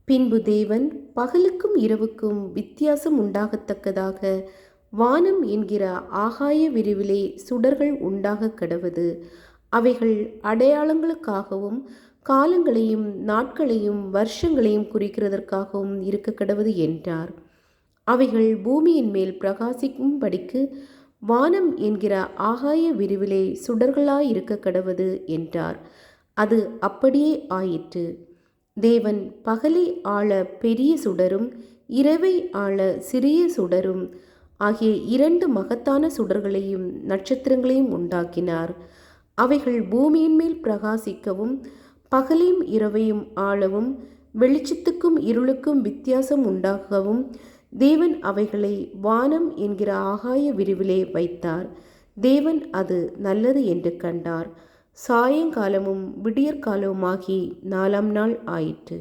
பின்பு தேவன் பகலுக்கும் இரவுக்கும் வித்தியாசம் உண்டாகத்தக்கதாக வானம் என்கிற ஆகாய விரிவிலே சுடர்கள் உண்டாக கடவது. அவைகள் அடையாளங்களுக்காகவும் காலங்களையும் நாட்களையும் வருஷங்களையும் குறிக்கிறதற்காகவும் இருக்க கடவது என்றார். அவைகள் பூமியின் மேல் பிரகாசிக்கும்படிக்கு வானம் என்கிற ஆகாய விரிவிலே சுடர்களாயிருக்க கடவது என்றார். அது அப்படியே ஆயிற்று. தேவன் பகலை ஆள பெரிய சுடரும் இரவை ஆள சிறிய சுடரும் ஆகிய இரண்டு மகத்தான சுடர்களையும் நட்சத்திரங்களையும் உண்டாக்கினார். அவைகள் பூமியின் மேல் பிரகாசிக்கவும் பகலையும் இரவையும் ஆளவும் வெளிச்சத்துக்கும் இருளுக்கும் வித்தியாசம் உண்டாகவும் தேவன் அவைகளை வானம் என்கிற ஆகாய விரிவிலே வைத்தார். தேவன் அது நல்லது என்று கண்டார். சாயங்காலமும் விடியற்காலமுமாகி 4ஆம் நாள் ஆயிற்று.